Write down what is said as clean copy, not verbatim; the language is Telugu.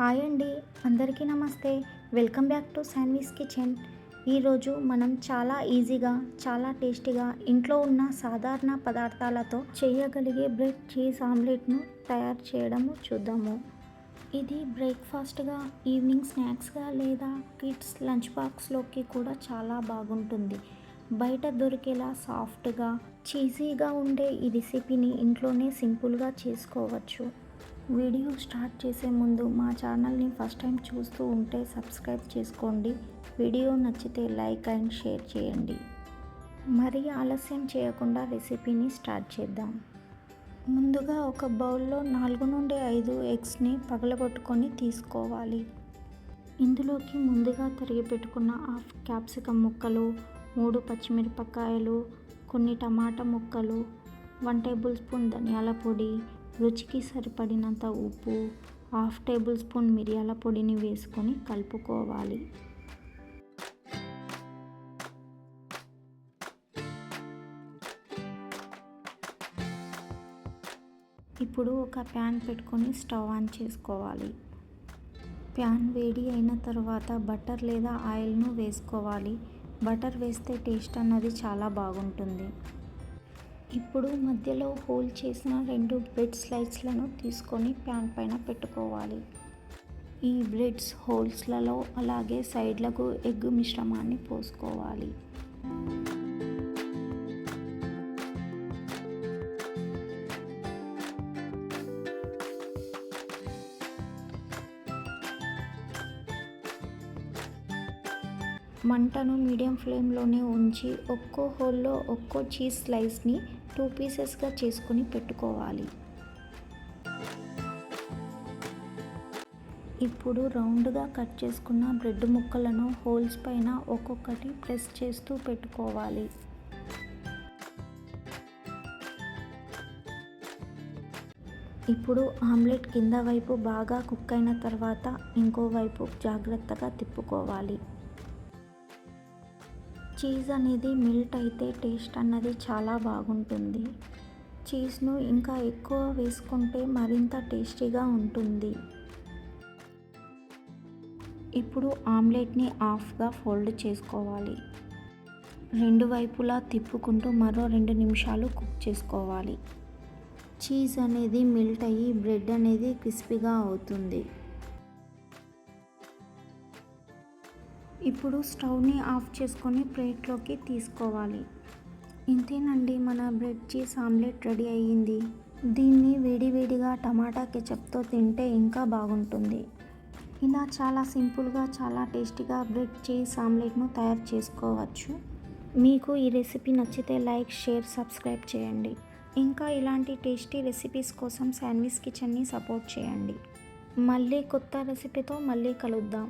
హాయ్ అండి, అందరికీ నమస్తే. Welcome back to Saanvi's kitchen. ఈరోజు మనం చాలా ఈజీగా, చాలా టేస్టీగా ఇంట్లో ఉన్న సాధారణ పదార్థాలతో చేయగలిగే బ్రెడ్ చీజ్ ఆమ్లెట్ను తయారు చేయడము చూద్దాము. ఇది బ్రేక్ఫాస్ట్గా, ఈవినింగ్ స్నాక్స్గా లేదా కిడ్స్ లంచ్ బాక్స్లోకి కూడా చాలా బాగుంటుంది. బయట దొరికేలా సాఫ్ట్గా, చీజీగా ఉండే ఈ రెసిపీని ఇంట్లోనే సింపుల్గా చేసుకోవచ్చు. వీడియో స్టార్ట్ చేసే ముందు మా ఛానల్ని ఫస్ట్ టైం చూస్తూ ఉంటే సబ్స్క్రైబ్ చేసుకోండి. వీడియో నచ్చితే లైక్ అండ్ షేర్ చేయండి. మరీ ఆలస్యం చేయకుండా రెసిపీని స్టార్ట్ చేద్దాం. ముందుగా ఒక బౌల్లో 4 నుండి 5 ఎగ్స్ని పగలగొట్టుకొని తీసుకోవాలి. ఇందులోకి ముందుగా తరిగి పెట్టుకున్న హాఫ్ క్యాప్సికమ్ ముక్కలు, 3 పచ్చిమిరపకాయలు, కొన్ని టమాటా ముక్కలు, 1 టేబుల్ స్పూన్ ధనియాల పొడి, రుచికి సరిపడినంత ఉప్పు, 1/2 టేబుల్ స్పూన్ మిరియాల పొడిని వేసుకొని కలుపుకోవాలి. ఇప్పుడు ఒక ప్యాన్ పెట్టుకొని స్టవ్ ఆన్ చేసుకోవాలి. ప్యాన్ వేడి అయిన తర్వాత బటర్ లేదా ఆయిల్ను వేసుకోవాలి. బటర్ వేస్తే టేస్ట్ అన్నది చాలా బాగుంటుంది. ఇప్పుడు మధ్యలో హోల్ చేసిన 2 బ్రెడ్ స్లైస్లను తీసుకొని ప్యాన్ పైన పెట్టుకోవాలి. ఈ బ్రెడ్స్ హోల్స్లలో అలాగే సైడ్లకు ఎగ్ మిశ్రమాన్ని పోసుకోవాలి. మంటను మీడియం ఫ్లేమ్లోనే ఉంచి ఒక్కో హోల్లో ఒక్కో చీజ్ స్లైస్ని 2 పీసెస్గా చేసుకొని పెట్టుకోవాలి. ఇప్పుడు రౌండ్గా కట్ చేసుకున్న బ్రెడ్ ముక్కలను హోల్స్ పైన ఒక్కొక్కటి ప్రెస్ చేస్తూ పెట్టుకోవాలి. ఇప్పుడు ఆమ్లెట్ కింద వైపు బాగా కుక్ అయిన తర్వాత ఇంకో వైపు జాగ్రత్తగా తిప్పుకోవాలి. చీజ్ అనేది మెల్ట్ అయితే టేస్ట్ అన్నది చాలా బాగుంటుంది. చీజ్ను ఇంకా ఎక్కువ వేసుకుంటే మరింత టేస్టీగా ఉంటుంది. ఇప్పుడు ఆమ్లెట్ని హాఫ్గా ఫోల్డ్ చేసుకోవాలి. 2 వైపులా తిప్పుకుంటూ మరో 2 నిమిషాలు కుక్ చేసుకోవాలి. చీజ్ అనేది మెల్ట్ అయ్యి బ్రెడ్ అనేది క్రిస్పీగా అవుతుంది. ఇప్పుడు స్టవ్ని ఆఫ్ చేసుకొని ప్లేట్లోకి తీసుకోవాలి. ఇంతేనండి, మన బ్రెడ్ చీజ్ ఆమ్లెట్ రెడీ అయ్యింది. దీన్ని వేడివేడిగా టమాటా కెచప్తో తింటే ఇంకా బాగుంటుంది. ఇలా చాలా సింపుల్గా, చాలా టేస్టీగా బ్రెడ్ చీజ్ ఆమ్లెట్ను తయారు చేసుకోవచ్చు. మీకు ఈ రెసిపీ నచ్చితే లైక్, షేర్, సబ్స్క్రైబ్ చేయండి. ఇంకా ఇలాంటి టేస్టీ రెసిపీస్ కోసం శాన్వీస్ కిచెన్ని సపోర్ట్ చేయండి. మళ్ళీ కొత్త రెసిపీతో మళ్ళీ కలుద్దాం.